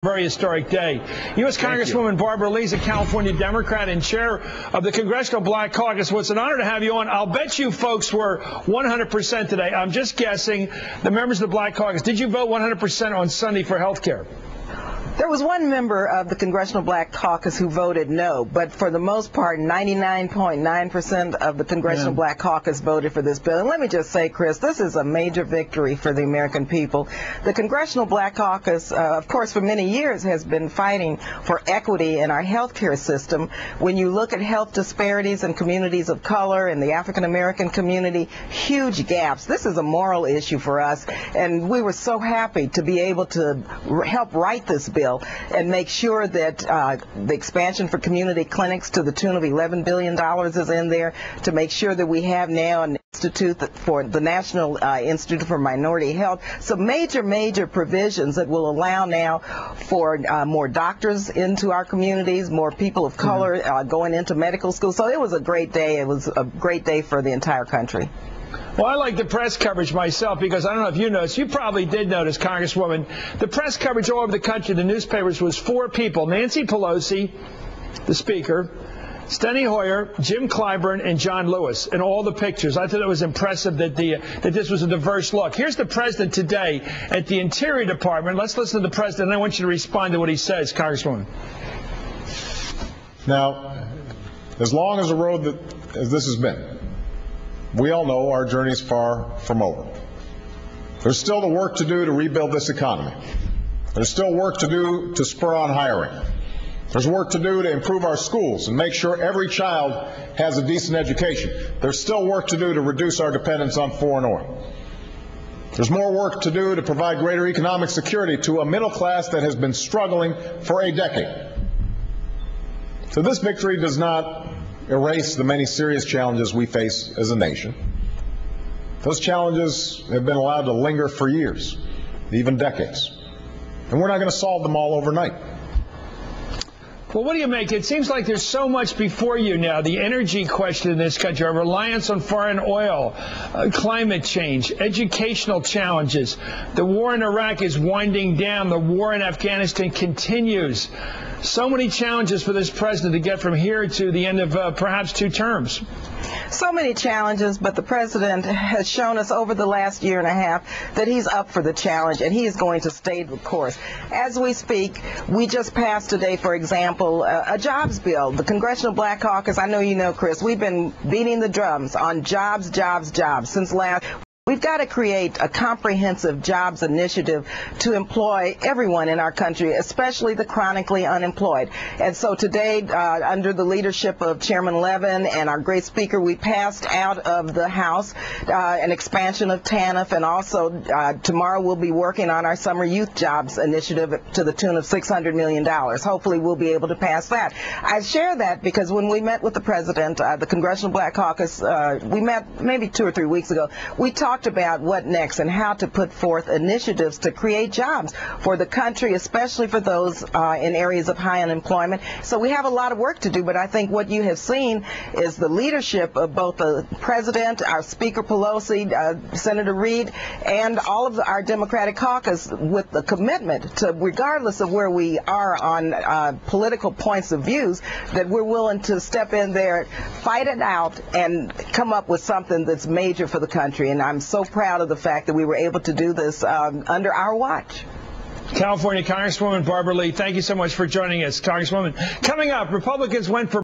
Very historic day. U.S. Congresswoman Barbara Lee is a California Democrat and chair of the Congressional Black Caucus. Well, it's an honor to have you on. I'll bet you folks were 100% today. I'm just guessing. The members of the Black Caucus, did you vote 100% on Sunday for health care? There was one member of the Congressional Black Caucus who voted no, but for the most part, 99.9% of the Congressional Black Caucus voted for this bill. And let me just say, Chris, this is a major victory for the American people. The Congressional Black Caucus, of course, for many years has been fighting for equity in our health care system. When you look at health disparities in communities of color and the African American community, huge gaps. This is a moral issue for us, and we were so happy to be able to help write this bill and make sure that the expansion for community clinics to the tune of $11 billion is in there, to make sure that we have now an institute for the National Institute for Minority Health. So major provisions that will allow now for more doctors into our communities, more people of color going into medical school. So it was a great day. It was a great day for the entire country. Well, I like the press coverage myself because I don't know if you noticed. You probably did notice, Congresswoman. The press coverage all over the country, the newspapers, was four people: Nancy Pelosi, the Speaker, Steny Hoyer, Jim Clyburn, and John Lewis, in all the pictures. I thought it was impressive that this was a diverse look. Here's the president today at the Interior Department. Let's listen to the president, and I want you to respond to what he says, Congresswoman. Now, as long as the road as this has been, we all know our journey is far from over. There's still the work to do to rebuild this economy. There's still work to do to spur on hiring. There's work to do to improve our schools and make sure every child has a decent education. There's still work to do to reduce our dependence on foreign oil. There's more work to do to provide greater economic security to a middle class that has been struggling for a decade. So this victory does not erase the many serious challenges we face as a nation. Those challenges have been allowed to linger for years, even decades. And we're not going to solve them all overnight. Well, what do you make? It seems like there's so much before you now. The energy question in this country, our reliance on foreign oil, climate change, educational challenges. The war in Iraq is winding down. The war in Afghanistan continues. So many challenges for this president to get from here to the end of perhaps 2 terms. So many challenges, but the president has shown us over the last year and a half that he's up for the challenge, and he is going to stay the course. As we speak, we just passed today, for example, a jobs bill. The Congressional Black Caucus, I know you know, Chris, we've been beating the drums on jobs since last. We've got to create a comprehensive jobs initiative to employ everyone in our country, especially the chronically unemployed. And so today, under the leadership of Chairman Levin and our great speaker, we passed out of the House an expansion of TANF, and also tomorrow we'll be working on our summer youth jobs initiative to the tune of $600 million. Hopefully we'll be able to pass that. I share that because when we met with the president, the Congressional Black Caucus, we met maybe 2 or 3 weeks ago, we talked about what next and how to put forth initiatives to create jobs for the country, especially for those in areas of high unemployment. So we have a lot of work to do, but I think what you have seen is the leadership of both the president, our Speaker Pelosi, Senator Reid, and all of our Democratic caucus with the commitment to, regardless of where we are on political points of views, that we're willing to step in there, fight it out, and come up with something that's major for the country. And I'm so proud of the fact that we were able to do this under our watch. California Congresswoman Barbara Lee, thank you so much for joining us, Congresswoman. Coming up, Republicans went for